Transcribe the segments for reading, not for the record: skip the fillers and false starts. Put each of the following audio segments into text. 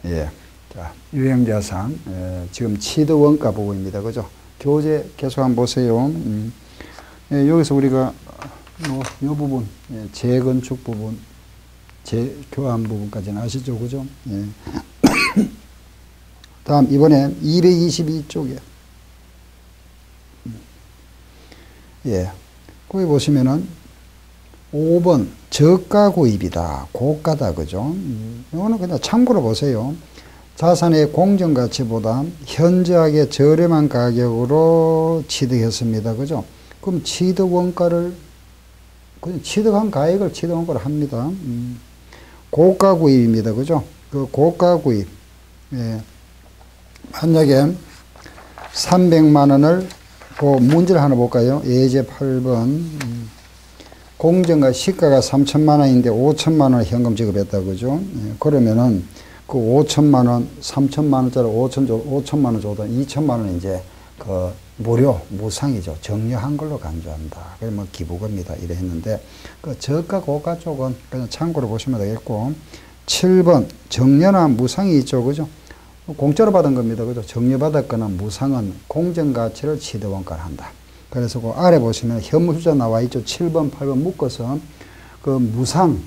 예. 자, 유형자산, 지금 치드 원가 부분입니다. 그죠? 교재 계속 한번 보세요. 예, 여기서 우리가, 요 부분, 예, 재건축 부분, 교환 부분까지는 아시죠? 그죠? 예. 다음, 이번엔 222쪽에. 예. 거기 보시면은, 5번, 저가 구입이다. 고가다. 그죠? 이거는 그냥 참고로 보세요. 자산의 공정가치보다 현저하게 저렴한 가격으로 취득했습니다. 그죠? 그럼 취득 원가를, 그냥 취득한 가액을 취득 원가를 합니다. 고가 구입입니다. 그죠? 그 고가 구입. 예. 만약에 300만 원을, 그 문제를 하나 볼까요? 예제 8번. 공정가 시가가 3천만 원인데 5천만 원을 현금 지급했다. 그죠? 예. 그러면은 그 5천만 원, 3천만 원짜리 5천만 원 줘도 2천만 원은 이제 그 무료, 무상이죠. 정려한 걸로 간주한다. 그게 뭐 기부금이다. 이래 했는데, 그 저가 고가 쪽은 그냥 참고로 보시면 되겠고, 7번, 정려나 무상이 있죠. 그죠? 공짜로 받은 겁니다. 그죠? 정려받았거나 무상은 공정가치를 취득원가를 한다. 그래서 그 아래 보시면 현물 숫자 나와 있죠. 7번, 8번 묶어서 그 무상,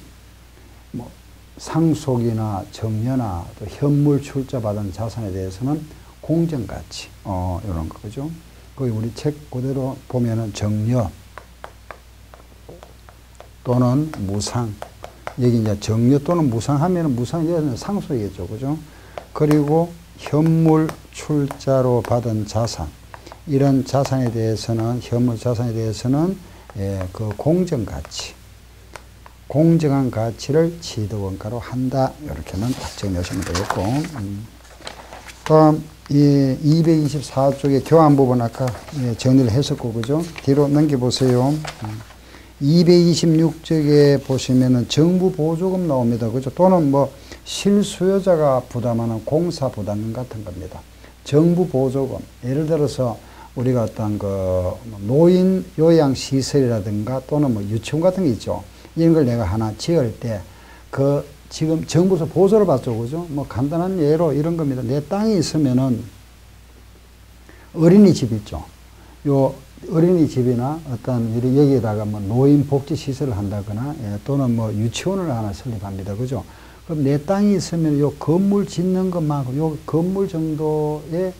뭐, 상속이나 정려나 또 현물 출자 받은 자산에 대해서는 공정가치, 이런 거, 그죠? 거기 우리 책 그대로 보면은 정려 또는 무상, 여기 이제 정려 또는 무상 하면은 무상은 상속이겠죠, 그죠? 그리고 현물 출자로 받은 자산, 이런 자산에 대해서는, 현물 자산에 대해서는, 예, 그 공정가치, 공정한 가치를 취득원가로 한다. 이렇게만 딱 정리하시면 되겠고. 다음, 이 224쪽의 교환 부분 아까 정리를 했었고, 그죠? 뒤로 넘겨보세요. 226쪽에 보시면은 정부 보조금 나옵니다. 그죠? 또는 뭐 실수요자가 부담하는 공사 부담금 같은 겁니다. 정부 보조금. 예를 들어서 우리가 어떤 그 노인 요양 시설이라든가 또는 뭐 유치원 같은 게 있죠. 이런 걸 내가 하나 지을 때, 그, 지금 정부에서 보조를 받죠. 그죠? 뭐 간단한 예로 이런 겁니다. 내 땅이 있으면은 어린이집 있죠. 요 어린이집이나 어떤 여기에다가 뭐 노인복지시설을 한다거나, 예, 또는 뭐 유치원을 하나 설립합니다. 그죠? 그럼 내 땅이 있으면 요 건물 짓는 것만큼 요 건물 정도에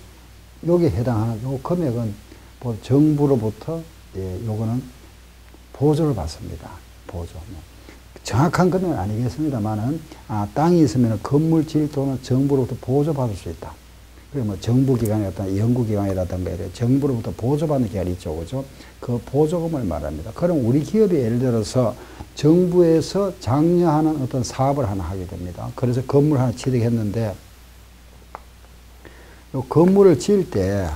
여기에 해당하는 요 금액은 정부로부터, 예, 요거는 보조를 받습니다. 보조. 정확한 금액은 아니겠습니다만은, 땅이 있으면 건물 지을 돈은 정부로부터 보조받을 수 있다. 그리고 뭐 정부기관의 어떤 연구기관이라든가 이래 정부로부터 보조받는 기관이 있죠. 그죠? 그 보조금을 말합니다. 그럼 우리 기업이 예를 들어서 정부에서 장려하는 어떤 사업을 하나 하게 됩니다. 그래서 건물 하나 취득했는데, 요 건물을 지을 때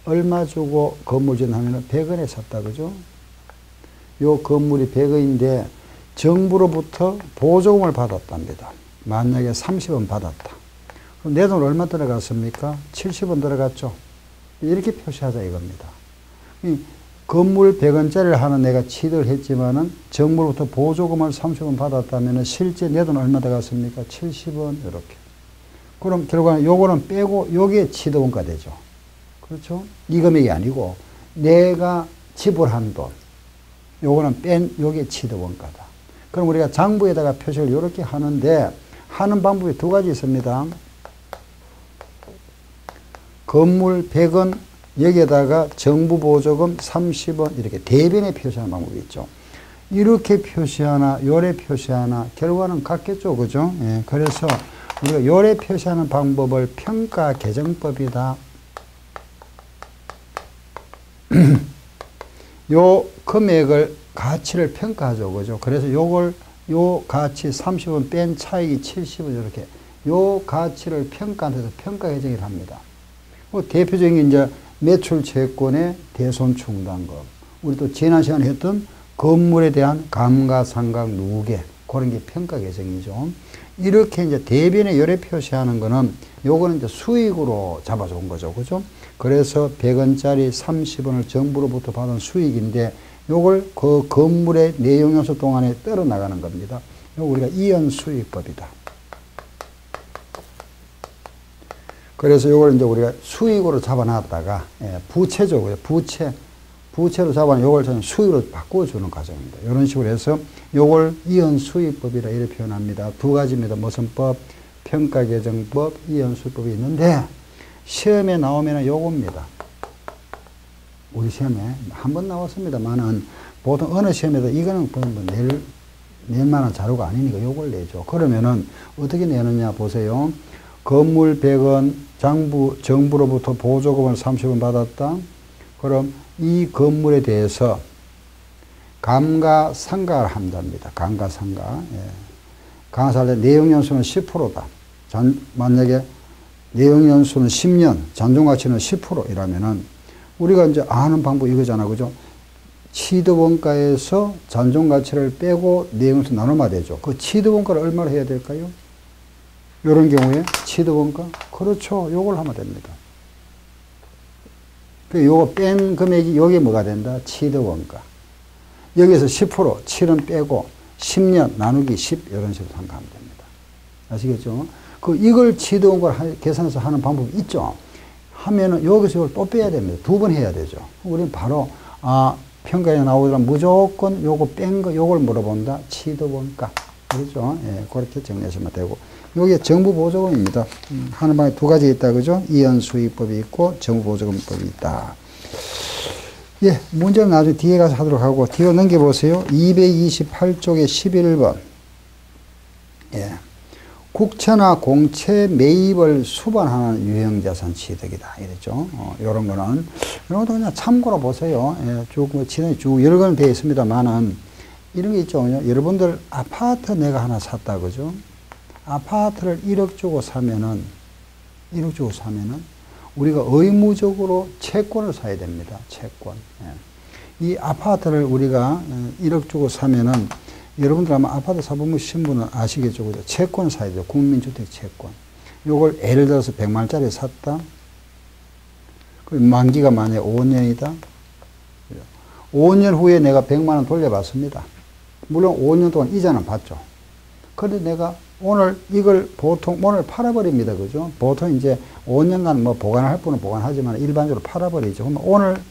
얼마 주고 건물 짓냐면 100원에 샀다. 그죠? 요 건물이 100원인데 정부로부터 보조금을 받았답니다. 만약에 30원 받았다. 그럼 내 돈 얼마 들어갔습니까? 70원 들어갔죠. 이렇게 표시하자 이겁니다. 건물 100원짜리를 하나 내가 취득을 했지만은 정부로부터 보조금을 30원 받았다면 실제 내 돈 얼마 들어갔습니까? 70원 이렇게. 그럼 결과는 요거는 빼고 요게 취득원가 되죠. 그렇죠? 이 금액이 아니고 내가 지불한 돈, 요거는 뺀 요게 취득원가다. 그럼 우리가 장부에다가 표시를 이렇게 하는데, 하는 방법이 두 가지 있습니다. 건물 100원, 여기에다가 정부 보조금 30원, 이렇게 대변에 표시하는 방법이 있죠. 이렇게 표시하나, 요래 표시하나, 결과는 같겠죠. 그죠? 예, 그래서 우리가 요래 표시하는 방법을 평가 개정법이다. 요 금액을, 가치를 평가하죠. 그죠? 그래서 요걸, 요 가치 30원 뺀 차익이 70원 이렇게, 요 가치를 평가해서 평가 개정을 합니다. 대표적인 이제 매출 채권의 대손 충당금, 우리 또 지난 시간에 했던 건물에 대한 감가상각 누계, 그런 게 평가 개정이죠. 이렇게 이제 대변에 요래 표시하는 거는, 요거는 이제 수익으로 잡아준 거죠. 그죠? 그래서 100원짜리 30원을 정부로부터 받은 수익인데, 요걸 그 건물의 내용 요소 동안에 떨어 나가는 겁니다. 요거 우리가 이연수익법이다. 그래서 요걸 이제 우리가 수익으로 잡아놨다가, 부채죠. 부채로 잡아놓은 요걸 저는 수익으로 바꿔주는 과정입니다. 이런 식으로 해서 요걸 이연수익법이라 이렇게 표현합니다. 두 가지입니다. 무슨 법? 평가개정법, 이연수익법이 있는데, 시험에 나오면 요겁니다. 우리 시험에 한 번 나왔습니다만은, 보통 어느 시험에도 이거는 낼 만한 자료가 아니니까 요걸 내죠. 그러면은 어떻게 내느냐 보세요. 건물 100원, 정부로부터 보조금을 30원 받았다. 그럼 이 건물에 대해서 감가상각을 한답니다. 감가상각. 감가상각 내용연수는 10%다. 만약에 내용연수는 10년, 잔존가치는 10%이라면은 우리가 이제 아는 방법이 이거잖아. 그죠? 취득원가에서 잔존가치를 빼고 내용연수 나누면 되죠. 그 취득원가를 얼마로 해야 될까요? 이런 경우에 취득원가? 그렇죠. 요걸 하면 됩니다. 요거 뺀 금액이 여기 뭐가 된다? 취득원가. 여기서 10%, 7은 빼고 10년 나누기 10 이런 식으로 생각하면 됩니다. 아시겠죠? 이걸 취득원가를 계산해서 하는 방법이 있죠. 하면은 여기서 이걸 또 빼야 됩니다. 2번 해야 되죠. 우리는 바로 평가에 나오더라면 무조건 요거 뺀 거 요걸 물어본다. 취득원가. 그렇죠? 그렇게 정리하시면 되고. 요게 정부보조금입니다. 하는 방에 두 가지 있다. 그죠? 이연수익법이 있고 정부보조금법이 있다. 문제는 나중에 뒤에 가서 하도록 하고, 뒤로 넘겨보세요. 228쪽에 11번. 국채나 공채 매입을 수반하는 유형자산 취득이다. 이랬죠. 요런 거는, 이런 것도 그냥 참고로 보세요. 쭉, 쭉 여러 건 되어 있습니다만은, 이런 게 있죠. 여러분들 아파트 내가 하나 샀다. 그죠? 아파트를 1억 주고 사면은, 우리가 의무적으로 채권을 사야 됩니다. 채권. 이 아파트를 우리가 1억 주고 사면은, 여러분들 아마 아파트 사보면 신분은 아시겠죠. 그죠? 채권을 사야 돼요. 국민주택 채권. 요걸 예를 들어서 100만원짜리 샀다. 만기가 만약에 5년이다. 5년 후에 내가 100만원 돌려받습니다. 물론 5년 동안 이자는 받죠. 그런데 내가 오늘 이걸 보통 오늘 팔아버립니다. 그죠? 보통 이제 5년간 뭐 보관할 분은 보관하지만 일반적으로 팔아버리죠. 그러면 오늘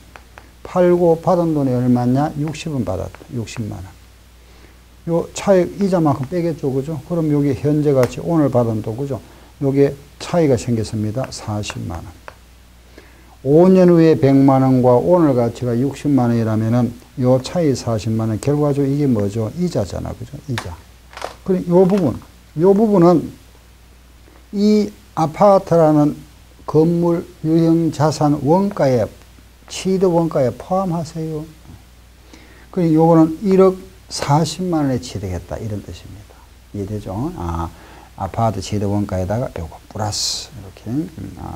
팔고 받은 돈이 얼마냐? 60원 받았다. 60만원. 요 차액 이자만큼 빼겠죠. 그죠? 그럼 여기 현재 가치 오늘 받은 돈, 그죠? 요게 차이가 생겼습니다. 40만원. 5년 후에 100만원과 오늘 가치가 60만원이라면은 요 차이 40만원. 결과적으로 이게 뭐죠? 이자잖아. 그죠? 이자. 그럼 요 부분은 이 아파트라는 건물 유형 자산 원가에, 취득 원가에 포함하세요. 그럼 요거는 1억 40만원에 취득했다. 이런 뜻입니다. 이해되죠? 아파트 취득 원가에다가 요거 플러스 이렇게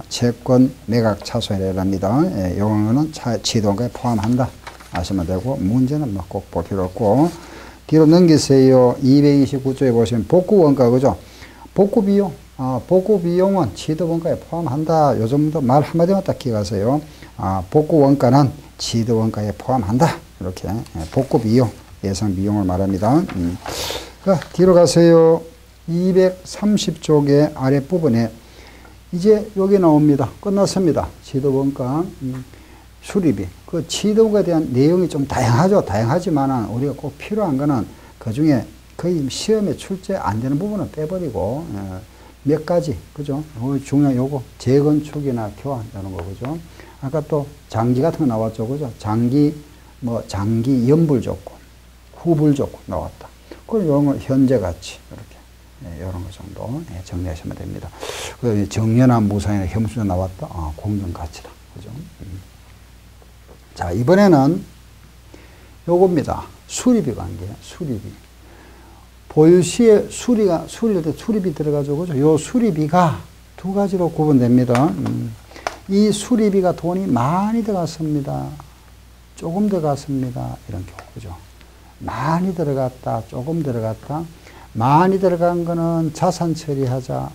채권 매각 차손이라 합니다. 요거는 취득 원가에 포함한다. 아시면 되고, 문제는 뭐 꼭 볼 필요 없고. 뒤로 넘기세요. 229쪽에 보시면 복구 원가, 그죠? 복구 비용. 복구 비용은 취득 원가에 포함한다. 요 정도 말 한마디만 딱 기억하세요. 복구 원가는 취득 원가에 포함한다. 이렇게. 복구 비용, 예상 비용을 말합니다. 뒤로 가세요. 230쪽의 아랫부분에 이제 여기 나옵니다. 끝났습니다. 취득 원가. 수리비. 그 취득에 대한 내용이 좀 다양하죠. 다양하지만 우리가 꼭 필요한 거는 그 중에 거의 시험에 출제 안 되는 부분은 빼버리고, 몇 가지. 그죠? 중요한 요거. 재건축이나 교환, 이런 거. 그죠? 아까 또 장기 같은 거 나왔죠. 그죠? 장기 연불 조건, 후불 조건 나왔다. 그럼 요런 거 현재 가치. 이렇게. 이런 거 정도 정리하시면 됩니다. 정연한 무상이나 혐수가 나왔다. 공정 가치다. 그죠? 자, 이번에는 요겁니다. 수리비 관계, 수리비. 보유 시에 수리할 때 수리비 들어가죠. 그죠? 요 수리비가 두 가지로 구분됩니다. 이 수리비가 돈이 많이 들어갔습니다. 조금 들어갔습니다. 이런 경우. 그죠? 많이 들어갔다, 조금 들어갔다. 많이 들어간 거는 자산 처리하자.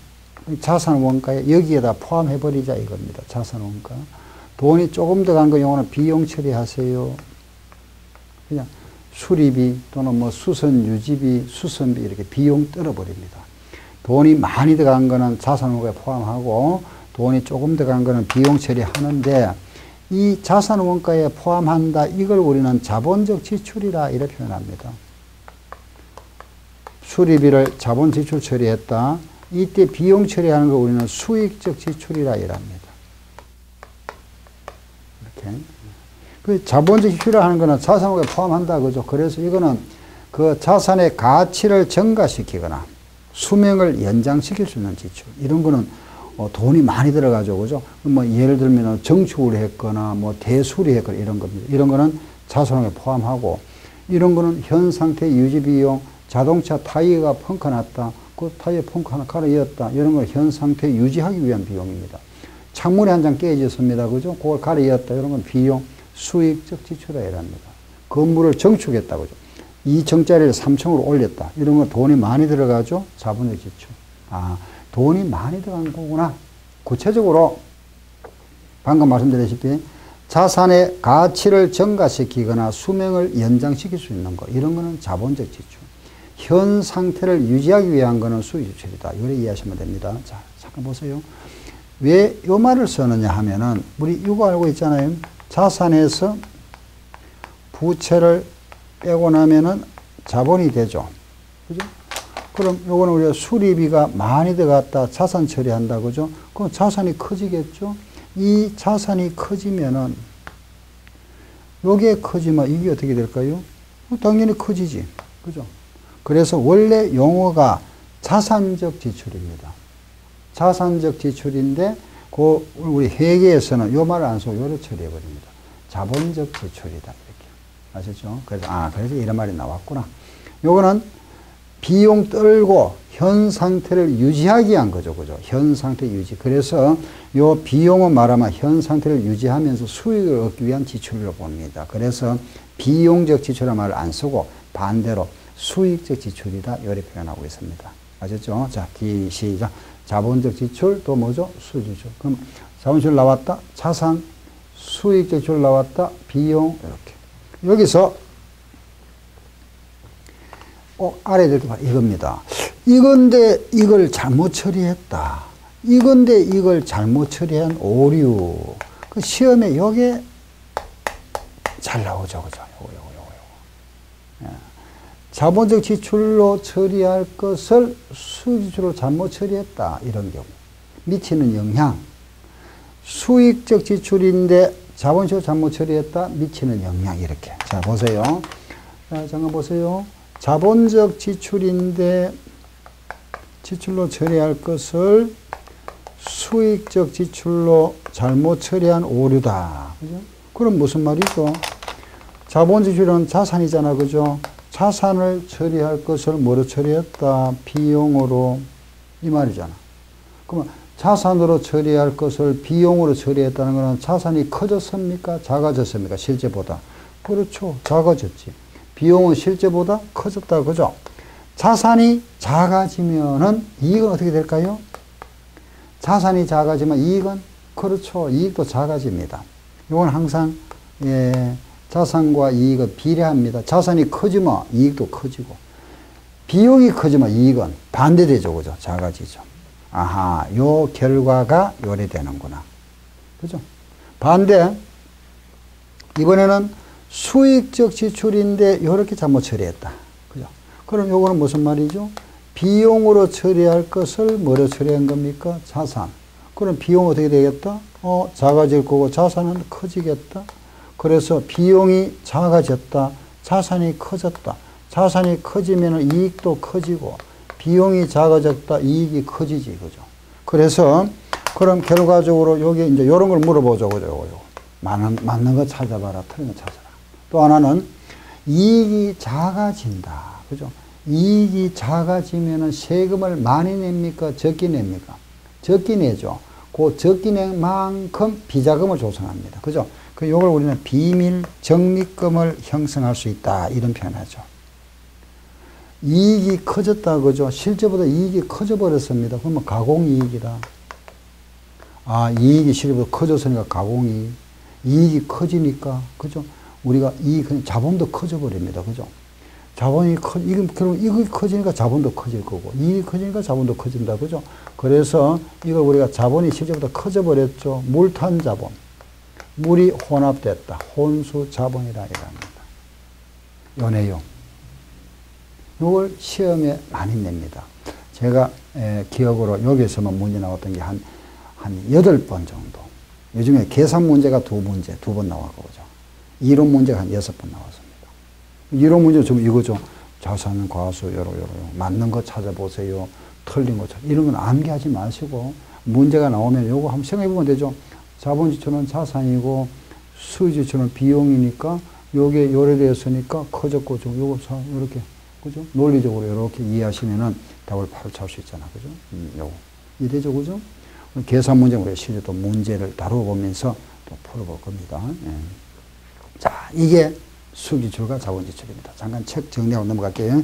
자산 원가에 여기에다 포함해버리자 이겁니다. 자산 원가. 돈이 조금 들어간 거 요거는 비용 처리하세요. 그냥 수리비 또는 뭐 수선 유지비, 수선비 이렇게 비용 떨어버립니다. 돈이 많이 들어간 거는 자산원가에 포함하고 돈이 조금 들어간 거는 비용 처리하는데 이 자산 원가에 포함한다. 이걸 우리는 자본적 지출이라 이렇게 표현합니다. 수리비를 자본 지출 처리했다. 이때 비용 처리하는 거 우리는 수익적 지출이라 이랍니다. 이렇게. 그 자본적 지출을 하는 거는 자산에 포함한다. 그죠? 그래서 이거는 그 자산의 가치를 증가시키거나 수명을 연장시킬 수 있는 지출. 이런 거는 돈이 많이 들어가죠. 그죠? 뭐 예를 들면 정축을 했거나 뭐 대수리했거나 이런 겁니다. 이런 거는 자산에 포함하고 이런 거는 현 상태 유지 비용, 자동차 타이어가 펑크 났다. 그 타이어 펑크 하나 갈아이었다. 이런 걸 현 상태 유지하기 위한 비용입니다. 창문이 한 장 깨졌습니다. 그죠? 그걸 갈아이었다. 이런 건 비용, 수익적 지출이라 이랍니다. 건물을 정축했다. 그죠? 2층짜리를 3층으로 올렸다. 이런 건 돈이 많이 들어가죠? 자본적 지출. 아, 돈이 많이 들어간 거구나. 구체적으로 방금 말씀드렸다시피 자산의 가치를 증가시키거나 수명을 연장시킬 수 있는 거. 이런 거는 자본적 지출. 현 상태를 유지하기 위한 거는 수익 지출이다. 이렇게 이해하시면 됩니다. 자, 잠깐 보세요. 왜 이 말을 쓰느냐 하면은 우리 이거 알고 있잖아요. 자산에서 부채를 빼고 나면은 자본이 되죠. 그죠? 그럼 요거는 우리가 수리비가 많이 들어갔다. 자산 처리한다. 그죠? 그럼 자산이 커지겠죠? 이 자산이 커지면은 요게 커지면 이게 어떻게 될까요? 당연히 커지지. 그죠? 그래서 원래 용어가 자산적 지출입니다. 자산적 지출인데 그 우리 회계에서는 요 말을 안 쓰고 요를 처리해 버립니다. 자본적 지출이다. 이렇게. 아셨죠? 그래서 이런 말이 나왔구나. 요거는 비용 떨고 현 상태를 유지하기 위한 거죠. 그죠? 현 상태 유지. 그래서 요 비용은 말하면 현 상태를 유지하면서 수익을 얻기 위한 지출로 봅니다. 그래서 비용적 지출이라는 말을 안 쓰고 반대로 수익적 지출이다. 이렇게 표현하고 있습니다. 아셨죠? 자, 시작. 자본적 지출, 또 뭐죠? 수익 지출. 그럼 자본지출 나왔다. 자산, 수익적 지출 나왔다. 비용, 이렇게. 여기서 알아야 될 게 바로 이겁니다. 이건데 이걸 잘못 처리했다. 이건데 이걸 잘못 처리한 오류. 그 시험에 요게 잘 나오죠. 그죠? 요거. 예. 자본적 지출로 처리할 것을 수익 지출로 잘못 처리했다. 이런 경우. 미치는 영향. 수익적 지출인데 자본지출 잘못 처리했다. 미치는 영향. 이렇게. 자, 보세요. 자, 잠깐 보세요. 자본적 지출인데 지출로 처리할 것을 수익적 지출로 잘못 처리한 오류다. 그죠? 그럼 무슨 말이죠? 자본 지출은 자산이잖아. 그죠? 자산을 처리할 것을 뭐로 처리했다? 비용으로. 이 말이잖아. 그러면 자산으로 처리할 것을 비용으로 처리했다는 것은 자산이 커졌습니까? 작아졌습니까? 실제보다. 그렇죠. 작아졌지. 비용은 실제보다 커졌다. 그죠? 자산이 작아지면은 이익은 어떻게 될까요? 자산이 작아지면 이익은? 그렇죠. 이익도 작아집니다. 이건 항상, 자산과 이익은 비례합니다. 자산이 커지면 이익도 커지고, 비용이 커지면 이익은 반대되죠. 그죠? 작아지죠. 아하, 요 결과가 요래 되는구나. 그죠? 반대, 이번에는 수익적 지출인데 요렇게 잘못 처리했다. 그죠? 그럼 요거는 무슨 말이죠? 비용으로 처리할 것을 뭐로 처리한 겁니까? 자산. 그럼 비용 어떻게 되겠다? 작아질 거고 자산은 커지겠다. 그래서 비용이 작아졌다. 자산이 커졌다. 자산이 커지면 이익도 커지고 비용이 작아졌다. 이익이 커지지. 그죠? 그래서 그럼 결과적으로 여기 이제 요런 걸 물어보죠. 그죠? 요거. 맞는 거 찾아봐라. 틀린 거 찾아라. 또 하나는 이익이 작아진다. 그죠? 이익이 작아지면은 세금을 많이 냅니까? 적게 냅니까? 적게 내죠. 그 적게 낸 만큼 비자금을 조성합니다. 그죠? 요걸 우리는 비밀 적립금을 형성할 수 있다. 이런 표현하죠. 이익이 커졌다. 그죠? 실제보다 이익이 커져버렸습니다. 그러면 가공이익이다. 아, 이익이 실제보다 커졌으니까 가공이익. 이익이 커지니까, 그죠? 우리가 자본도 커져버립니다. 그죠? 자본이 결국 이익이 커지니까 자본도 커질 거고, 이익이 커지니까 자본도 커진다. 그죠? 그래서 이걸 우리가 자본이 실제보다 커져버렸죠. 물탄 자본. 물이 혼합됐다. 혼수 자본이라 이랍니다. 요 내용. 이걸 시험에 많이 냅니다. 제가 기억으로 여기에서만 문제 나왔던 게 한 8번 정도. 요즘에 계산 문제가 2번 나왔고, 그죠? 이론 문제가 한 6번 나왔습니다. 이론 문제 좀 이거죠. 자산, 과수, 요러. 맞는 거 찾아보세요. 틀린 거 이런 건 암기하지 마시고, 문제가 나오면 요거 한번 생각해 보면 되죠. 자본 지출은 자산이고, 수익 지출은 비용이니까, 요게 요래됐으니까 커졌고, 좀 요거 요렇게, 그죠? 논리적으로 이렇게 이해하시면은 답을 바로 찾을 수 있잖아. 그죠? 요거. 이해되죠? 그죠? 계산 문제, 우리가 실제 또 문제를 다뤄보면서 또 풀어볼 겁니다. 예. 자, 이게 수익지출과 자본지출입니다. 잠깐 책 정리하고 넘어갈게요.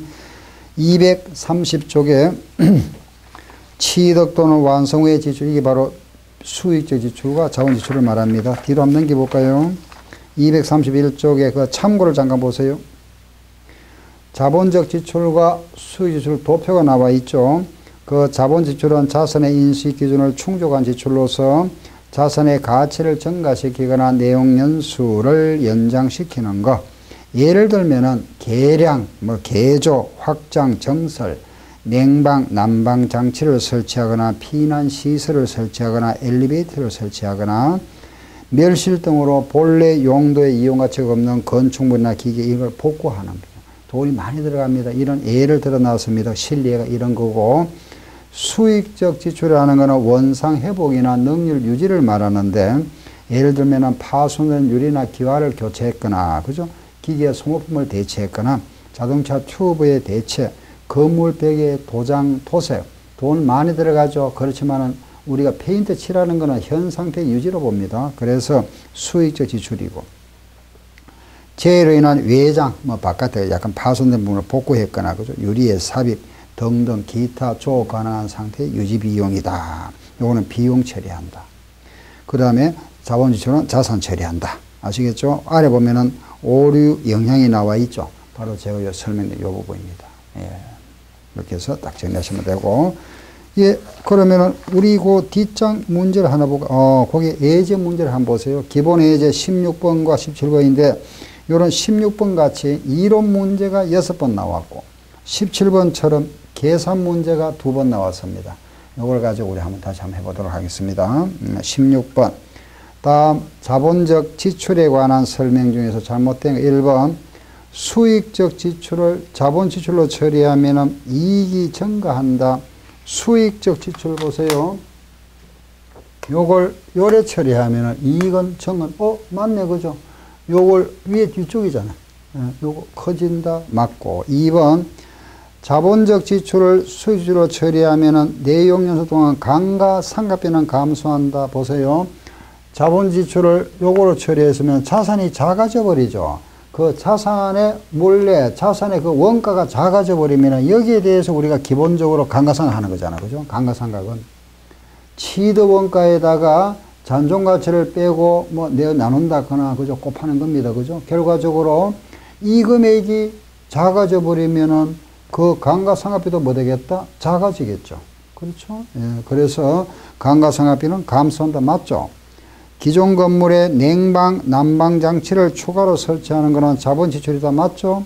230쪽에 취득 또는 완성 후의 지출, 이게 바로 수익적 지출과 자본지출을 말합니다. 뒤로 한번 넘겨볼까요? 231쪽에 그 참고를 잠깐 보세요. 자본적 지출과 수익지출 도표가 나와 있죠. 그 자본지출은 자산의 인수익 기준을 충족한 지출로서 자산의 가치를 증가시키거나 내용 연수를 연장시키는 것. 예를 들면은 계량, 개조, 확장, 정설, 냉방, 난방 장치를 설치하거나 피난 시설을 설치하거나 엘리베이터를 설치하거나 멸실 등으로 본래 용도에 이용 가치가 없는 건축물이나 기계 이걸 복구하는 거예요. 돈이 많이 들어갑니다. 이런 예를 들어 놨습니다. 실례가 이런 거고, 수익적 지출이라는 것은 원상 회복이나 능률 유지를 말하는데, 예를 들면 파손된 유리나 기와를 교체했거나, 그죠? 기계 소모품을 대체했거나, 자동차 튜브의 대체, 건물 벽에 도장, 도색, 돈 많이 들어가죠. 그렇지만은 우리가 페인트 칠하는 거는 현 상태 유지로 봅니다. 그래서 수익적 지출이고, 재해로 인한 외장, 바깥에 약간 파손된 부분을 복구했거나, 그죠? 유리에 삽입 등등 기타 조업 가능한 상태의 유지 비용이다. 요거는 비용 처리한다. 그 다음에 자본지출은 자산 처리한다. 아시겠죠? 아래 보면은 오류 영향이 나와 있죠. 바로 제가 설명드린 요 부분입니다. 예. 이렇게 해서 딱 정리하시면 되고, 예, 그러면은 우리 그 뒷장 문제를 하나 보고, 거기 예제 문제를 한번 보세요. 기본 예제 16번과 17번인데, 요런 16번 같이 이론 문제가 6번 나왔고, 17번처럼 계산 문제가 2번 나왔습니다. 이걸 가지고 우리 다시 한번 해보도록 하겠습니다. 16번. 다음, 자본적 지출에 관한 설명 중에서 잘못된 거 1번. 수익적 지출을 자본 지출로 처리하면 이익이 증가한다. 수익적 지출 보세요. 요걸 요래 처리하면 이익은 증은, 맞네, 그죠? 요걸 위에 뒤쪽이잖아. 요거 커진다. 맞고. 2번. 자본적 지출을 수익지출로 처리하면 내용 연수 동안 감가상각비는 감소한다. 보세요. 자본 지출을 요거로 처리했으면 자산이 작아져 버리죠. 그 자산의 몰래 자산의 그 원가가 작아져 버리면 여기에 대해서 우리가 기본적으로 감가상각 하는 거잖아. 그죠? 감가상각은 취득 원가에다가 잔존 가치를 빼고 내어 나눈다거나, 그죠? 곱하는 겁니다. 그죠? 결과적으로 이 금액이 작아져 버리면은 그 감가상각비도 뭐 되겠다? 작아지겠죠. 그렇죠? 예, 그래서 감가상각비는 감소한다. 맞죠? 기존 건물에 냉방, 난방 장치를 추가로 설치하는 것은 자본 지출이다. 맞죠?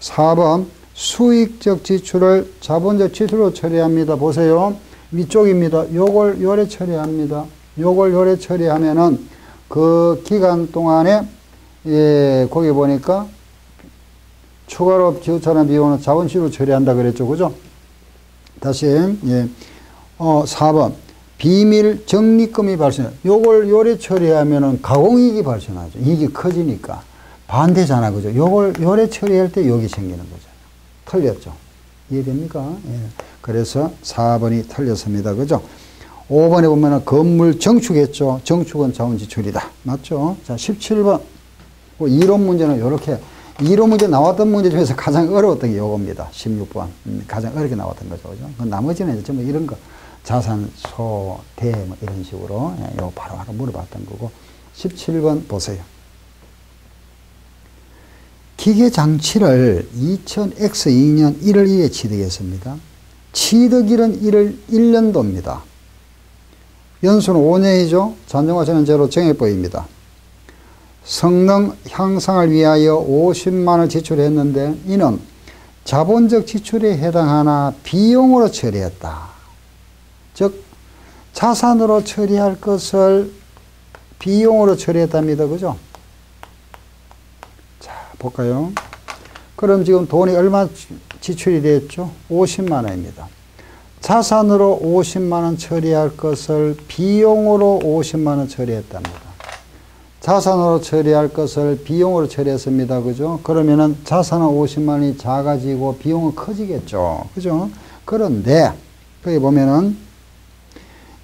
4번. 수익적 지출을 자본적 지출로 처리합니다. 보세요. 위쪽입니다. 요걸 요래 처리합니다. 요걸 요래 처리하면은 그 기간 동안에, 예, 거기 보니까 추가로 지출하는 비용은 자본시로 처리한다 그랬죠. 그죠? 다시, 예. 4번. 비밀 적립금이 발생해. 요걸 요래 처리하면은 가공이익이 발생하죠. 이익이 커지니까. 반대잖아. 그죠? 요걸 요래 처리할 때 여기 생기는 거잖아요. 틀렸죠? 이해됩니까? 예. 그래서 4번이 틀렸습니다. 그죠? 5번에 보면은 건물 정축했죠. 정축은 자본지출이다. 맞죠? 자, 17번. 이론 문제는 요렇게. 이론 문제 나왔던 문제 중에서 가장 어려웠던 게 요겁니다. 16번. 가장 어렵게 나왔던 거죠. 그죠? 나머지는 이제 전부 이런 거. 자산, 소, 대, 이런 식으로. 요거 바로 물어봤던 거고. 17번 보세요. 기계장치를 2000X2년 1월 1일에 취득했습니다. 취득일은 1년도입니다. 연수는 5년이죠. 잔정화 전환제로 정액법입니다. 성능 향상을 위하여 50만원을 지출했는데 이는 자본적 지출에 해당하나 비용으로 처리했다. 즉 자산으로 처리할 것을 비용으로 처리했답니다. 그죠? 자, 볼까요? 그럼 지금 돈이 얼마 지출이 됐죠? 50만 원입니다. 자산으로 50만 원 처리할 것을 비용으로 50만 원 처리했답니다. 자산으로 처리할 것을 비용으로 처리했습니다. 그죠? 그러면은 자산은 50만 원이 작아지고 비용은 커지겠죠. 그죠? 그런데 거기 보면은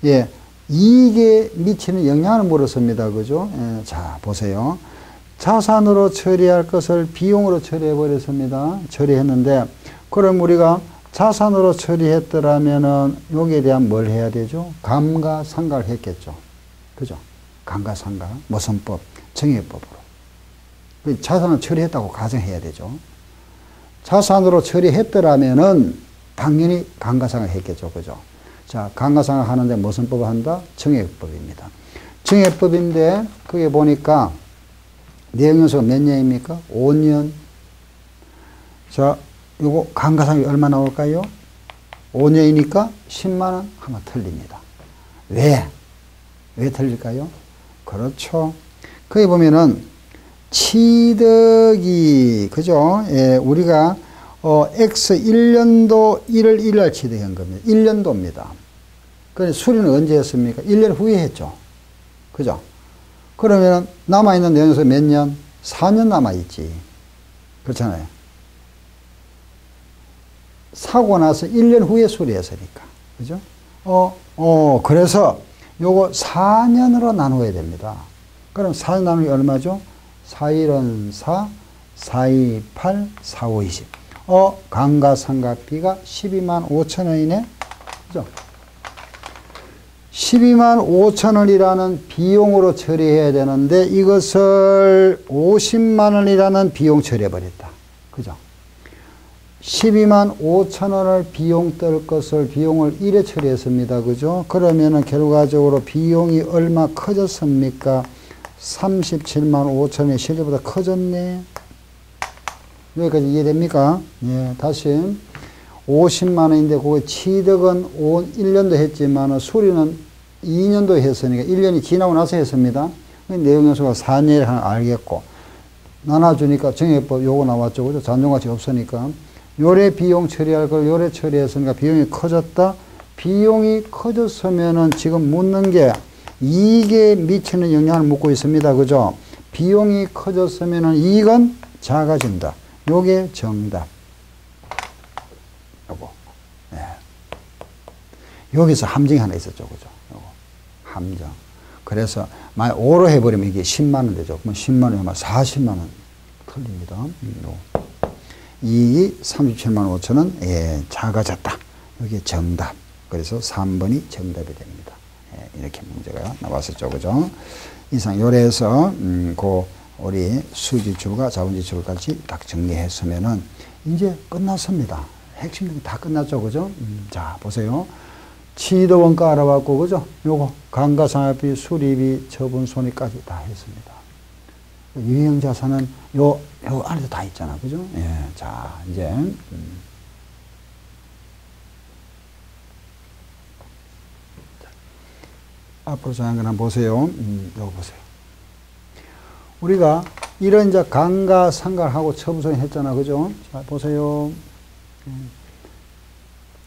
예, 이익에 미치는 영향을 물었습니다. 그죠? 예, 자, 보세요. 자산으로 처리할 것을 비용으로 처리해 버렸습니다. 처리했는데 그럼 우리가 자산으로 처리했더라면은 여기에 대한 뭘 해야 되죠? 감가상각을 했겠죠. 그죠? 감가상각, 모선법, 정액법으로. 자산을 처리했다고 가정해야 되죠. 자산으로 처리했더라면은 당연히 감가상각 했겠죠. 그죠? 자, 감가상각 하는데 무슨 법을 한다? 정액법입니다. 정액법인데, 그게 보니까 내용연수가 몇 년입니까? 5년. 자, 요거 감가상각이 얼마 나올까요? 5년이니까 10만원 하면 틀립니다. 왜? 왜 틀릴까요? 그렇죠. 거기 보면은 취득이, 그죠? 예, 우리가 X 1년도 1월 1일 취득한 겁니다. 1년도입니다. 그래 수리는 언제 했습니까? 1년 후에 했죠. 그죠? 그러면 남아있는 내용에서 몇 년? 4년 남아있지. 그렇잖아요. 사고 나서 1년 후에 수리했으니까. 그죠? 그래서 요거 4년으로 나누어야 됩니다. 그럼 4년 나누기 얼마죠? 4일은 4, 4, 2, 8, 4, 5, 20. 감가상각비가 12만 5천 원이네? 그죠? 12만 5천 원이라는 비용으로 처리해야 되는데 이것을 50만 원이라는 비용 처리해버렸다. 그죠? 12만 5천 원을 비용 뜰 것을 비용을 1회 처리했습니다. 그죠? 그러면은 결과적으로 비용이 얼마 커졌습니까? 37만 5천 원이 실제보다 커졌네. 여기까지 이해됩니까? 예, 다시 50만 원인데 그거 취득은 1년도 했지만 수리는 2년도 했으니까 1년이 지나고 나서 했습니다. 내용연수가 4년이라는 걸 알겠고 나눠주니까 정액법 요거 나왔죠. 그죠? 잔존가치 없으니까 요래 비용 처리할 걸 요래 처리했으니까 비용이 커졌다. 비용이 커졌으면은 지금 묻는 게 이익에 미치는 영향을 묻고 있습니다. 그죠? 비용이 커졌으면은 이익은 작아진다. 요게 정답. 요거. 네. 여기서 함정이 하나 있었죠. 그죠? 요거. 함정. 그래서, 만약 5로 해버리면 이게 10만원 되죠. 그럼 10만원이면 40만원 틀립니다. 이익이 37만 5천원, 예, 작아졌다. 이게 정답. 그래서 3번이 정답이 됩니다. 예, 이렇게 문제가 나왔었죠. 그죠? 이상 요래서, 우리 수지출과 자본지출까지 딱 정리했으면은 이제 끝났습니다. 핵심들이 다 끝났죠. 그죠? 자, 보세요. 취득원가 알아봤고, 그죠? 요거, 감가상각비, 수리비, 처분손해까지 다 했습니다. 유형자산은 요 안에도 다 있잖아. 그죠? 예. 자, 이제, 앞으로 정한 거 한번 보세요. 요거 보세요. 우리가 이런 이제 감가상각하고 처분손해 했잖아. 그죠? 자, 보세요.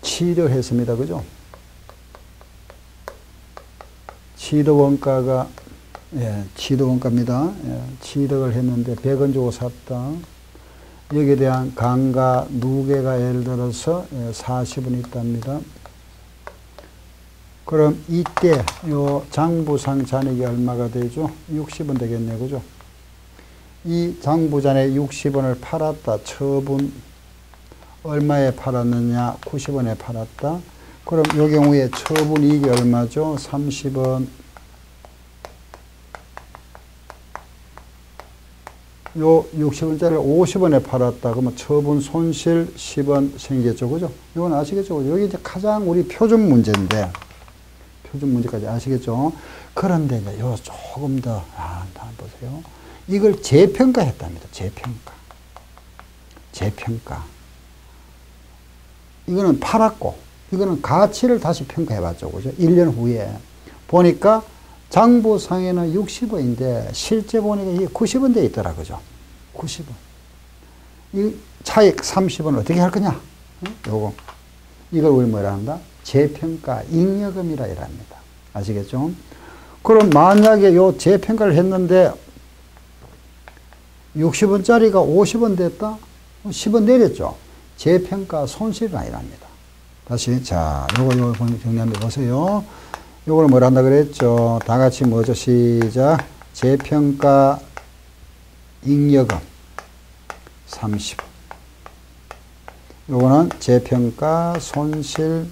취득을 했습니다. 그죠? 취득원가가, 예, 취득원가입니다. 예, 취득을 했는데 100원 주고 샀다. 여기에 대한 감가 누계가 예를 들어서 40원 있답니다. 그럼 이때 요 장부상 잔액이 얼마가 되죠? 60원 되겠네요. 그죠? 이 장부잔액 60원을 팔았다. 처분 얼마에 팔았느냐? 90원에 팔았다. 그럼 이 경우에 처분 이익이 얼마죠? 30원. 요 60원짜리를 50원에 팔았다. 그러면 처분 손실 10원 생기겠죠. 그죠? 이건 아시겠죠? 그죠? 여기 이제 가장 우리 표준 문제인데, 표준 문제까지 아시겠죠? 그런데 이제 요 조금 더, 한번 보세요. 이걸 재평가했답니다. 재평가. 재평가. 이거는 팔았고, 이거는 가치를 다시 평가해봤죠. 그죠? 1년 후에. 보니까 장부상에는 60원인데, 실제 보니까 이게 90원 돼 있더라. 그죠? 90원. 이 차익 30원 어떻게 할 거냐? 요거. 이걸 우리 뭐라 한다? 재평가 잉여금이라 이랍니다. 아시겠죠? 그럼 만약에 요 재평가를 했는데, 60원짜리가 50원 됐다? 10원 내렸죠. 재평가 손실은 아니랍니다. 다시, 자, 요거 정리한번 보세요. 요걸 뭐라 한다 그랬죠? 다 같이 뭐죠? 시작. 재평가 잉여금 30원. 요거는 재평가 손실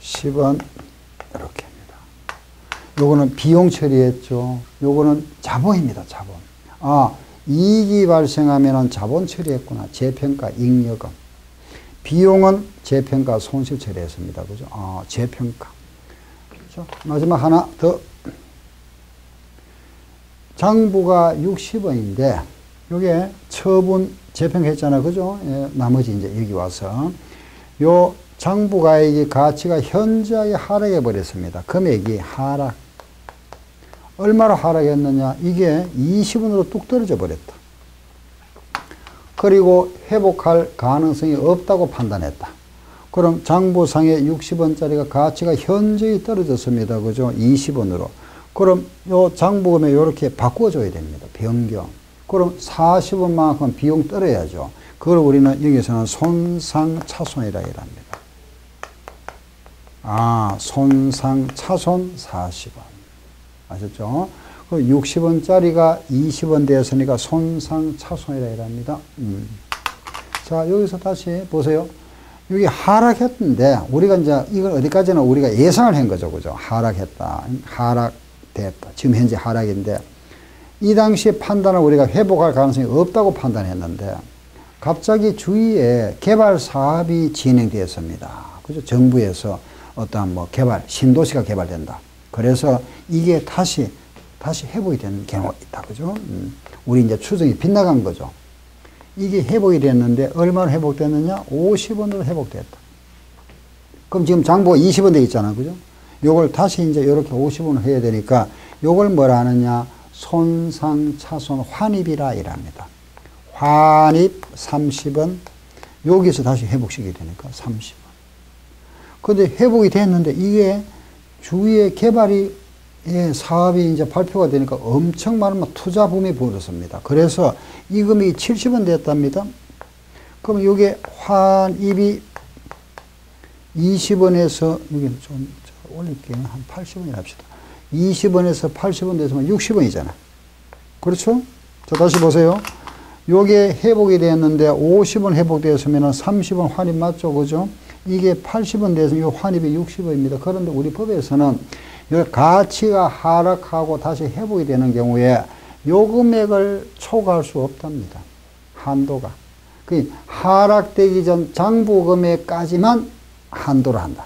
10원. 이렇게 합니다. 요거는 비용 처리했죠. 요거는 자본입니다. 자본. 이익이 발생하면은 자본 처리했구나. 재평가 잉여금. 비용은 재평가 손실 처리했습니다. 그죠? 재평가. 그렇죠? 마지막 하나 더. 장부가 60원인데, 요게 처분 재평했잖아. 그죠? 예, 나머지 이제 여기 와서. 요 장부가액의 가치가 현저하게 하락해 버렸습니다. 금액이 하락. 얼마로 하락했느냐? 이게 20원으로 뚝 떨어져 버렸다. 그리고 회복할 가능성이 없다고 판단했다. 그럼 장부상의 60원짜리가 가치가 현저히 떨어졌습니다. 그죠? 20원으로. 그럼 요 장부금에 이렇게 바꿔줘야 됩니다. 변경. 그럼 40원만큼 비용 떨어야죠. 그걸 우리는 여기서는 손상차손이라 합니다. 손상차손 40원. 아셨죠? 60원짜리가 20원 되었으니까 손상차손이라 합니다. 자, 여기서 다시 보세요. 여기 하락했는데, 우리가 이제 이걸 어디까지나 우리가 예상을 한 거죠. 그죠? 하락했다. 하락됐다. 지금 현재 하락인데, 이 당시에 판단을 우리가 회복할 가능성이 없다고 판단했는데, 갑자기 주위에 개발 사업이 진행되었습니다. 그죠? 정부에서 어떠한 뭐 개발, 신도시가 개발된다. 그래서 이게 다시 회복이 되는 경우가 있다. 그죠? 우리 이제 추정이 빗나간 거죠. 이게 회복이 됐는데, 얼마나 회복됐느냐? 50원으로 회복됐다. 그럼 지금 장부가 20원 돼 있잖아. 그죠? 요걸 다시 이제 이렇게 50원을 해야 되니까, 요걸 뭐라 하느냐? 손상차손 환입이라 이랍니다. 환입 30원. 여기서 다시 회복시키게 되니까 30원. 근데 회복이 됐는데, 이게 주위에 개발이, 사업이 이제 발표가 되니까 엄청 많은 투자 붐이 벌어졌습니다. 그래서 이 금액이 70원 됐답니다. 그럼 이게 환입이 20원에서, 여기 좀 올릴게요. 한 80원이라 합시다. 20원에서 80원 됐으면 60원이잖아. 그렇죠? 자, 다시 보세요. 요게 회복이 됐는데 50원 회복되었으면 30원 환입 맞죠? 그죠? 이게 80원 돼서 이 환입이 60원입니다. 그런데 우리 법에서는 이 가치가 하락하고 다시 회복이 되는 경우에 요 금액을 초과할 수 없답니다. 한도가. 그 하락되기 전 장부 금액까지만 한도를 한다.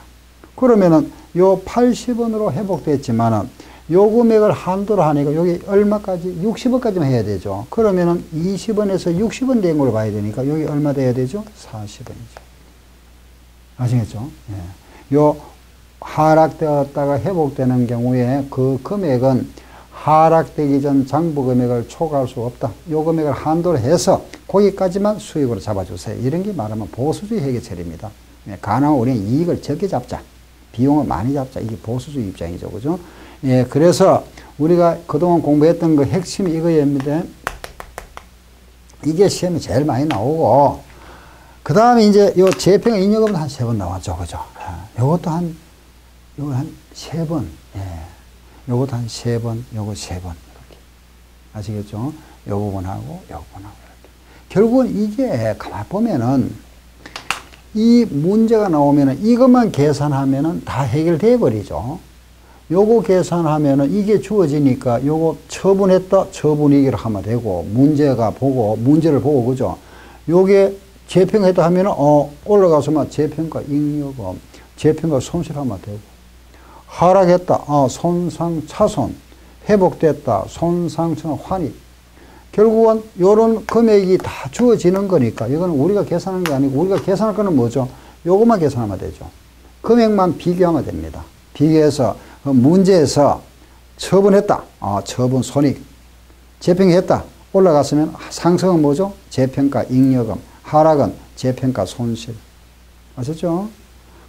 그러면은 요 80원으로 회복됐지만은 요 금액을 한도로 하니까 여기 얼마까지? 60원까지만 해야 되죠. 그러면은 20원에서 60원 된 걸로 봐야 되니까 여기 얼마 돼야 되죠? 40원이죠. 아시겠죠? 예. 요 하락되었다가 회복되는 경우에 그 금액은 하락되기 전 장부 금액을 초과할 수 없다. 요 금액을 한도로 해서 거기까지만 수익으로 잡아주세요. 이런 게 말하면 보수주의 회계처리입니다. 예, 가능하면 우리는 이익을 적게 잡자. 비용을 많이 잡자. 이게 보수주의 입장이죠. 그죠? 예, 그래서 우리가 그동안 공부했던 그 핵심이 이거입니다. 이게 시험에 제일 많이 나오고, 그 다음에 이제 요 재평 잉여금은 한 3번 나왔죠. 그죠? 요것도 요거 한 3번. 예. 요것도 한 3번, 요거 3번. 이렇게. 아시겠죠? 요 부분하고, 요 부분하고. 이렇게. 결국은 이게 가만 보면은, 이 문제가 나오면은 이것만 계산하면은 다 해결돼 버리죠. 요거 계산하면은 이게 주어지니까 요거 처분했다, 처분이기를 하면 되고, 문제를 보고, 그죠? 요게 재평했다 하면은, 올라가서만 재평가 잉여금, 재평가 손실하면 되고, 하락했다, 손상 차손, 회복됐다, 손상 차손 환입. 결국은 요런 금액이 다 주어지는 거니까, 이거는 우리가 계산하는 게 아니고, 우리가 계산할 거는 뭐죠? 요것만 계산하면 되죠. 금액만 비교하면 됩니다. 비교해서, 문제에서 처분했다. 처분 손익. 재평했다. 올라갔으면 상승은 뭐죠? 재평가 잉여금. 하락은 재평가 손실. 아셨죠?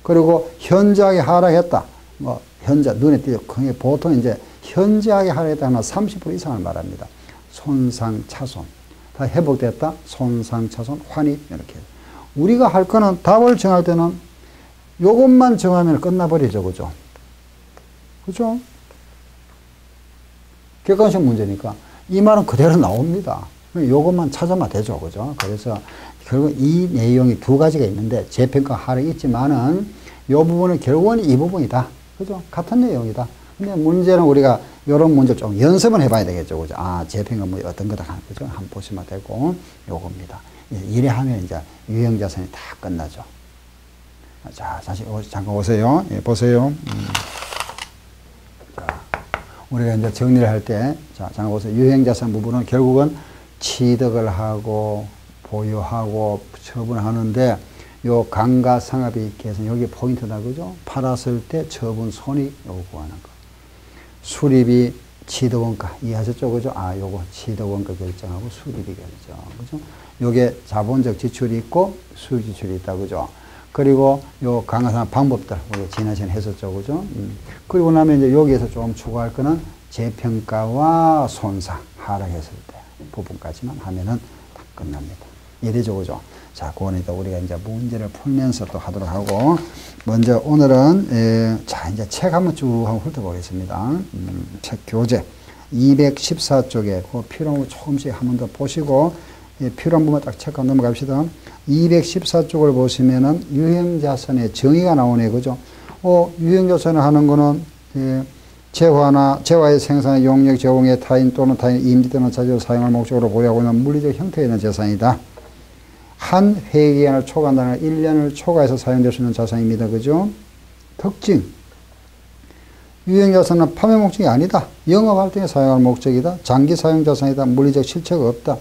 그리고 현저하게 하락했다. 눈에 띄죠. 보통 이제 현저하게 하락했다 하면 30% 이상을 말합니다. 손상 차손. 다 회복됐다. 손상 차손 환입. 이렇게. 우리가 할 거는 답을 정할 때는 요것만 정하면 끝나버리죠. 그죠? 그죠? 객관식 문제니까 이 말은 그대로 나옵니다. 요것만 찾아만 되죠. 그죠? 그래서 결국 이 내용이 두 가지가 있는데 재평가 하락이 있지만은 요 부분은 결국은 이 부분이다. 그죠? 같은 내용이다. 근데 문제는 우리가 요런 문제 좀 연습은 해봐야 되겠죠. 그죠? 재평가 뭐 어떤 거다. 그죠? 한번 보시면 되고 요겁니다. 이래 하면 이제 유형자산이 다 끝나죠. 자, 다시 잠깐 오세요. 예, 보세요. 우리가 이제 정리를 할 때, 자, 잠깐 보세요. 유형자산 부분은 결국은 취득을 하고, 보유하고, 처분하는데, 요 감가상각비 계산, 여기 포인트다, 그죠? 팔았을 때 처분 손익, 요거 구하는 거. 수리비, 취득원가, 이해하셨죠? 그죠? 요거 취득원가 결정하고 수리비 결정, 그죠? 요게 자본적 지출이 있고, 수익 지출이 있다, 그죠? 그리고 요 감가상각 방법들 우리 지난 시간에 했었죠, 그죠? 그리고 나면 이제 여기에서 좀 추가할 거는 재평가와 손상 하락했을 때 부분까지만 하면은 다 끝납니다. 이래죠, 그죠? 자, 그거는 우리가 이제 문제를 풀면서 또 하도록 하고, 먼저 오늘은 자, 이제 책 한번 쭉 한번 훑어보겠습니다. 책 교재 214쪽에 그 필요한 거 조금씩 한 번 더 보시고. 필요한 부분 딱 체크하고 넘어갑시다. 214쪽을 보시면은 유형자산의 정의가 나오네, 그죠? 유형자산을 하는 거는, 재화의 생산의 용역, 제공의 타인 또는 타인 임대 또는 자재로 사용할 목적으로 보유하고 있는 물리적 형태에 있는 자산이다. 한 회계기간을 초과한다는 1년을 초과해서 사용될 수 있는 자산입니다, 그죠? 특징. 유형자산은 판매 목적이 아니다. 영업활동에 사용할 목적이다. 장기 사용 자산이다. 물리적 실체가 없다.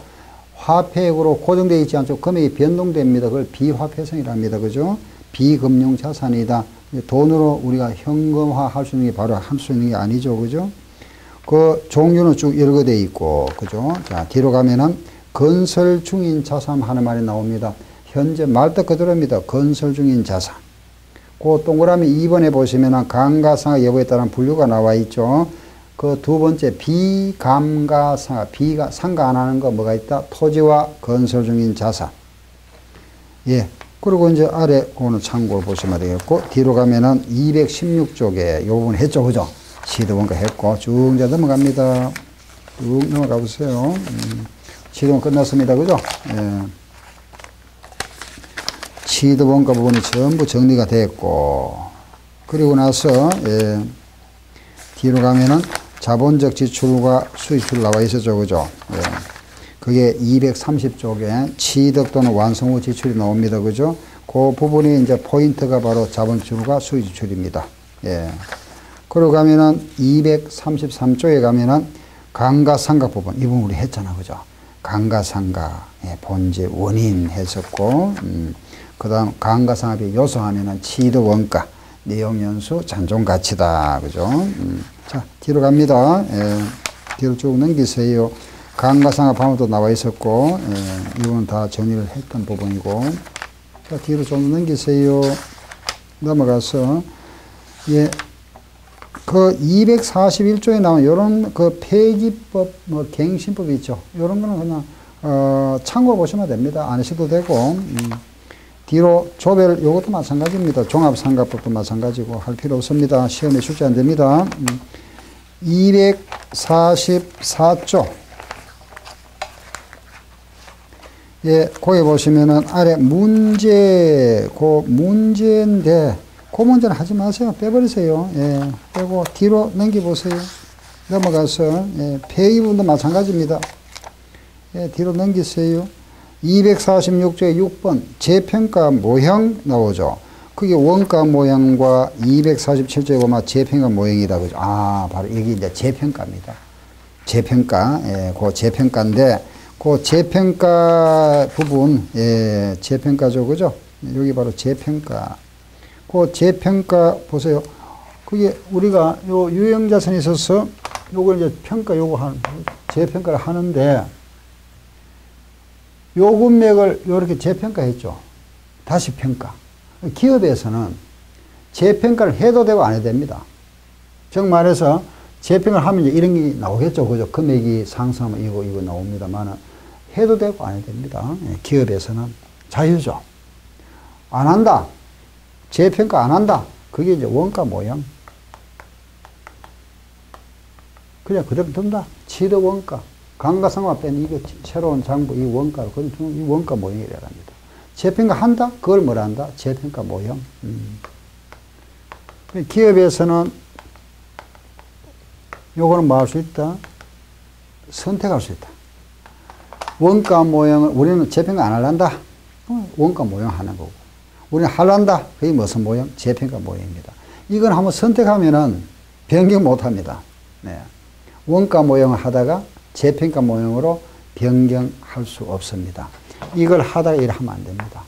화폐액으로 고정되어 있지 않죠. 금액이 변동됩니다. 그걸 비화폐성이라 합니다. 그죠? 비금융 자산이다. 돈으로 우리가 현금화 할 수 있는 게 바로 할 수 있는 게 아니죠. 그죠? 그 종류는 쭉 열거되어 있고, 그죠? 자, 뒤로 가면은 건설 중인 자산 하는 말이 나옵니다. 현재 말뜻 그대로입니다. 건설 중인 자산. 그 동그라미 2번에 보시면은 감가상각 여부에 따른 분류가 나와 있죠. 그 두 번째 비감가상각, 비가 상가 안 하는 거 뭐가 있다? 토지와 건설 중인 자산. 예. 그리고 이제 아래 그거는 참고를 보시면 되겠고, 뒤로 가면은 216쪽에 요 부분 했죠, 그죠? 시도원가 했고 쭉 이제 넘어갑니다. 쭉 넘어가 보세요. 시도원 끝났습니다, 그죠? 예. 시도원가 부분이 전부 정리가 됐고, 그리고 나서 뒤로 가면은 자본적 지출과 수익률 나와 있었죠, 그죠? 예. 그게 230쪽에 취득 또는 완성 후 지출이 나옵니다, 그죠? 그 부분이 이제 포인트가 바로 자본 지출과 수익 지출입니다. 예. 그리고 가면은 233쪽에 가면은 감가상각 부분, 이 부분 우리 했잖아, 그죠? 감가상각, 본질, 원인 했었고, 그 다음 감가상각비 요소하면은 취득 원가, 내용연수, 잔존가치다, 그죠? 자, 뒤로 갑니다. 뒤로 쭉 넘기세요. 감가상각 방법도 나와 있었고, 이건 다 정리를 했던 부분이고. 자, 뒤로 좀 넘기세요. 넘어가서, 그 241조에 나온 요런 그 폐기법, 뭐 갱신법 있죠. 요런 거는 그냥, 참고 보시면 됩니다. 안 하셔도 되고, 뒤로 조별, 요것도 마찬가지입니다. 종합상각법도 마찬가지고 할 필요 없습니다. 시험에 출제 안 됩니다. 244조. 예, 거기 보시면은 아래 문제, 그 문제인데, 그 문제는 하지 마세요. 빼버리세요. 예, 빼고 뒤로 넘겨보세요. 넘어가서, 예, 폐기분도 마찬가지입니다. 예, 뒤로 넘기세요. 246조의 6번 재평가 모형 나오죠. 그게 원가 모형과 247조의 5마 재평가 모형이다. 그죠? 아, 바로 여기 이제 재평가입니다. 재평가, 예, 그 재평가인데, 그 재평가 부분, 예, 재평가죠. 그죠? 여기 바로 재평가. 그 재평가 보세요. 그게 우리가 요 유형자산에 있어서 요걸 이제 평가 재평가를 하는데, 요 금액을 요렇게 재평가했죠. 다시 평가. 기업에서는 재평가를 해도 되고 안 해도 됩니다. 즉 말해서 재평가를 하면 이제 이런 게 나오겠죠. 그죠? 금액이 상승하면 이거 나옵니다만 해도 되고 안 해도 됩니다. 기업에서는 자유죠. 안 한다. 재평가 안 한다. 그게 이제 원가 모형. 그냥 그대로 둔다. 취득 원가. 감가상각 뺀 이게 새로운 장부 이 원가로 이 원가 모형이라고 합니다. 재평가 한다? 그걸 뭐라 한다? 재평가 모형. 기업에서는 요거는 뭐 할 수 있다? 선택할 수 있다. 원가 모형을 우리는 재평가 안 할란다? 원가 모형 하는 거고. 우리는 할란다? 그게 무슨 모형? 재평가 모형입니다. 이건 한번 선택하면은 변경 못 합니다. 네. 원가 모형을 하다가 재평가 모형으로 변경할 수 없습니다. 이걸 하다가 이래 하면 안 됩니다.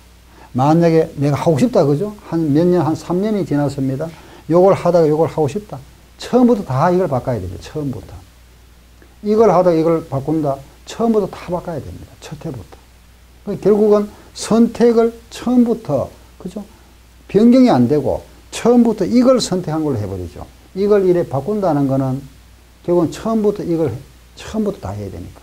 만약에 내가 하고 싶다, 그죠? 한 몇 년, 한 3년이 지났습니다. 요걸 하다가 요걸 하고 싶다. 처음부터 다 이걸 바꿔야 됩니다. 처음부터. 이걸 하다가 이걸 바꾼다. 처음부터 다 바꿔야 됩니다. 첫 해부터. 결국은 선택을 처음부터, 그죠? 변경이 안 되고, 처음부터 이걸 선택한 걸로 해버리죠. 이걸 이래 바꾼다는 거는 결국은 처음부터 다 해야 되니까.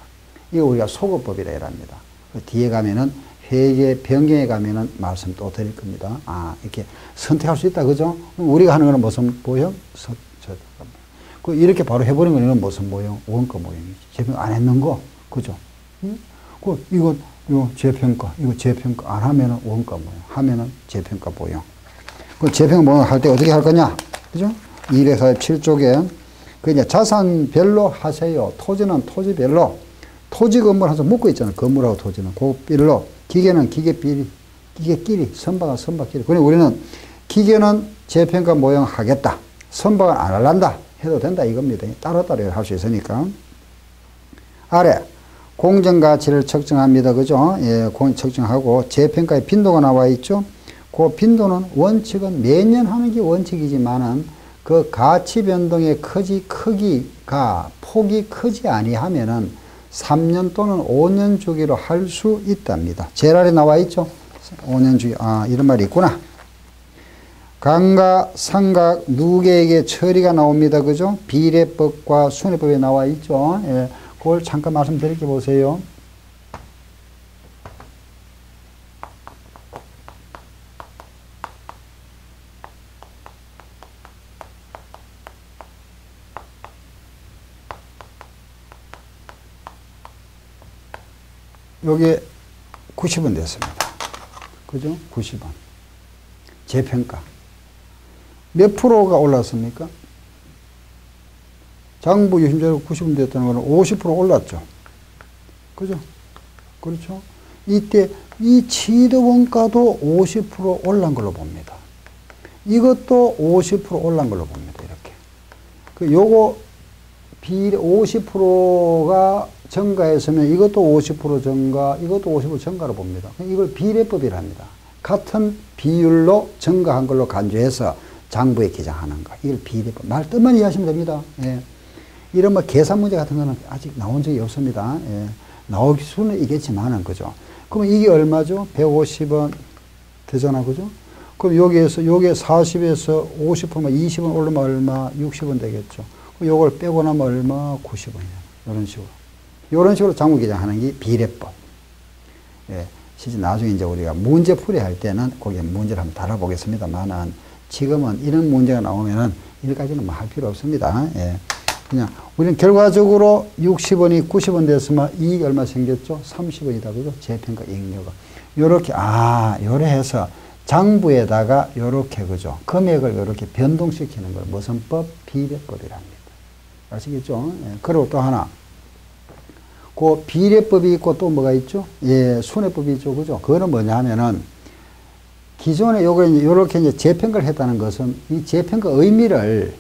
이거 우리가 소거법이라 합니다. 뒤에 가면은 회계 변경에 가면은 말씀 또 드릴 겁니다. 아, 이렇게 선택할 수 있다. 그죠? 우리가 하는 거는 무슨 모형? 이렇게 바로 해버린 거는 무슨 모형? 원가 모형이지. 재평가 안 했는 거. 그죠? 응? 이거 재평가. 이거 재평가 안 하면은 원가 모형. 하면은 재평가 모형. 재평가 모형 할 때 어떻게 할 거냐? 그죠? 247쪽에 그 이제 자산별로 하세요. 토지는 토지별로. 토지 건물 하서 묶고 있잖아요. 건물하고 토지는. 그 빌로. 기계는 기계끼리. 선박은 선박끼리. 그러니 우리는 기계는 재평가 모형 하겠다. 선박은 안 할란다. 해도 된다. 이겁니다. 따로따로 할 수 있으니까. 아래. 공정가치를 측정합니다. 그죠? 예, 측정하고 재평가의 빈도가 나와 있죠. 그 빈도는 원칙은 매년 하는 게 원칙이지만은 그 가치 변동의 크기가 폭이 크지 아니하면은 3년 또는 5년 주기로 할 수 있답니다. 제일 아래 나와 있죠? 5년 주기. 아, 이런 말이 있구나. 감가, 상각, 누계에게 처리가 나옵니다. 그죠? 비례법과 순회법에 나와 있죠? 예, 그걸 잠깐 말씀드릴게 보세요. 요게 90원 됐습니다. 그죠? 90원. 재평가. 몇 프로가 올랐습니까? 장부 유심자료 90원 됐다는 거는 50% 올랐죠. 그죠? 그렇죠? 이때 이 취득원가도 50% 올란 걸로 봅니다. 이것도 50% 올란 걸로 봅니다. 이렇게. 요거 비례 50%가 증가했으면 이것도 50% 증가, 이것도 50% 증가로 봅니다. 이걸 비례법이라 합니다. 같은 비율로 증가한 걸로 간주해서 장부에 기장하는 거. 이걸 비례법. 말 뜻만 이해하시면 됩니다. 예. 이런 뭐 계산 문제 같은 거는 아직 나온 적이 없습니다. 예. 나올 수는 있겠지만은, 그죠? 그럼 이게 얼마죠? 150원 되잖아, 그죠? 그럼 여기에서, 요게 40에서 50%면 20원 올르면 얼마? 60원 되겠죠. 요걸 빼고 나면 얼마? 90원이에요. 이런 식으로. 이런 식으로 장부 기장하는 게 비례법. 예, 실제 나중에 이제 우리가 문제 풀이할 때는 거기에 문제를 한번 달아보겠습니다만은 지금은 이런 문제가 나오면은 이까지는 뭐 할 필요 없습니다. 예, 그냥 우리는 결과적으로 60원이 90원 됐으면 이익이 얼마 생겼죠? 30원이다. 그죠? 재평가 이익료가. 요렇게, 요래 해서 장부에다가 요렇게 그죠. 금액을 요렇게 변동시키는 걸 모선법 비례법이랍니다. 아시겠죠? 예. 그리고 또 하나. 그 비례법이 있고 또 뭐가 있죠? 예, 순회법이 있죠. 그죠? 그거는 뭐냐 하면은 기존에 요렇게 이제 재평가를 했다는 것은 이 재평가 의미를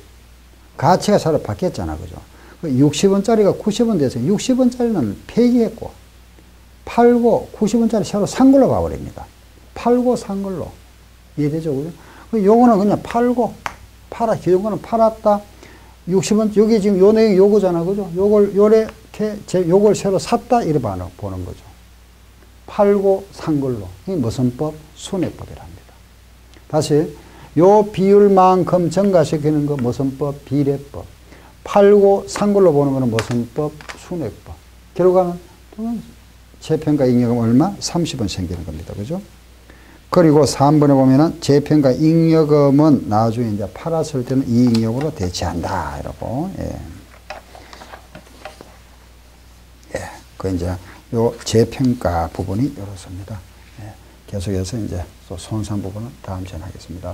가치가 새로 바뀌었잖아. 그죠? 60원짜리가 90원 돼서 60원짜리는 폐기했고 팔고 90원짜리 새로 산 걸로 봐버립니다. 팔고 산 걸로. 이해되죠? 그죠? 요거는 그냥 팔고, 요거는 팔았다. 60원, 여기 지금 요 내용이 요거잖아. 그죠? 요걸 새로 샀다. 이래 보는 거죠. 팔고 산 걸로. 이게 무슨 법? 순회법이랍니다. 다시, 요 비율만큼 증가시키는 거 무슨 법? 비례법. 팔고 산 걸로 보는 거는 무슨 법? 순회법. 결과는 재평가 잉여금 얼마? 30원 생기는 겁니다. 그죠? 그리고 3번에 보면은 재평가 잉여금은 나중에 이제 팔았을 때는 이익잉여금으로 대체한다. 이러고, 예. 예. 그 이제 요 재평가 부분이 이렇습니다. 예. 계속해서 이제 또 손상 부분은 다음 시간에 하겠습니다.